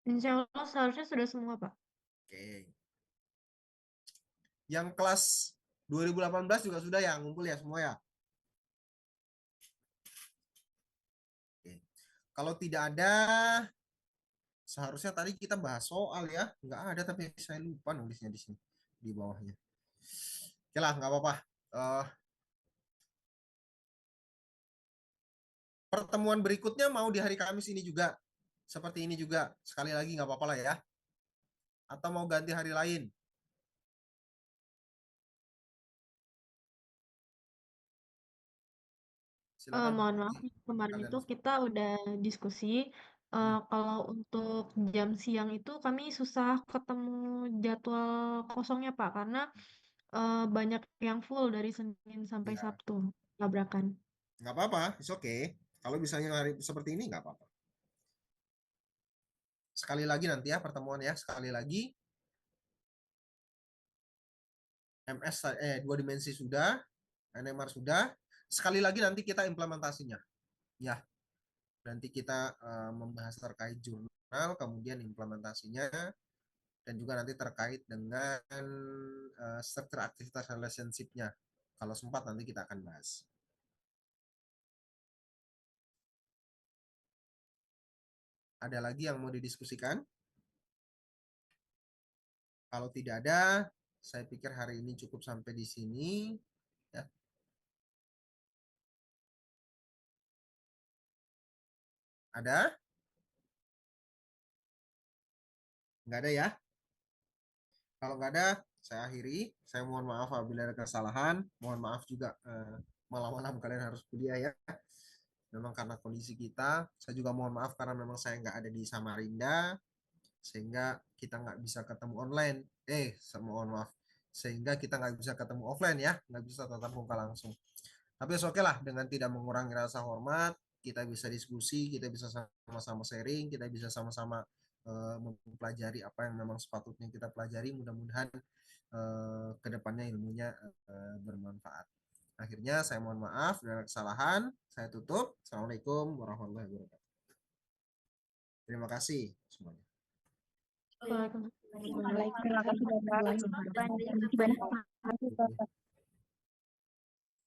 Insya Allah seharusnya sudah semua, Pak. Oke. Yang kelas 2018 juga sudah ya ngumpul ya semua ya? Oke. Kalau tidak ada, seharusnya tadi kita bahas soal ya. Nggak ada tapi saya lupa nulisnya di sini. Di bawahnya. Oke lah, nggak apa-apa. Pertemuan berikutnya mau di hari Kamis ini juga. Seperti ini juga. Sekali lagi nggak apa-apa lah ya. Atau mau ganti hari lain. Silakan. Mohon maaf, kemarin Kalian. itu kita udah diskusi. Kalau untuk jam siang itu kami susah ketemu jadwal kosongnya, Pak, karena banyak yang full dari Senin sampai Ya, Sabtu, tabrakan. nggak apa-apa. It's okay. Kalau misalnya hari seperti ini nggak apa-apa. Sekali lagi nanti ya pertemuan ya. Sekali lagi dua dimensi sudah, NMR sudah. Sekali lagi nanti kita implementasinya. Ya, nanti kita membahas terkait jurnal, kemudian implementasinya, dan juga nanti terkait dengan struktur aktivitas relationship-nya. Kalau sempat nanti kita akan bahas. Ada lagi yang mau didiskusikan? Kalau tidak ada, saya pikir hari ini cukup sampai di sini. Ya. Ada? Nggak ada ya? Kalau nggak ada, saya akhiri. Saya mohon maaf apabila ada kesalahan. Mohon maaf juga malam-malam kalian harus kuliah ya. Memang karena kondisi kita. Saya juga mohon maaf karena memang saya nggak ada di Samarinda. Sehingga kita nggak bisa ketemu online. Mohon maaf. Sehingga kita nggak bisa ketemu offline ya. Nggak bisa tatap muka langsung. Tapi oke lah, dengan tidak mengurangi rasa hormat, kita bisa diskusi, kita bisa sama-sama sharing, kita bisa sama-sama mempelajari apa yang memang sepatutnya kita pelajari. Mudah-mudahan kedepannya ilmunya bermanfaat. Akhirnya saya mohon maaf dengan kesalahan. Saya tutup. Assalamualaikum warahmatullahi wabarakatuh. Terima kasih semuanya. Waalaikumsalam. Terima kasih banyak.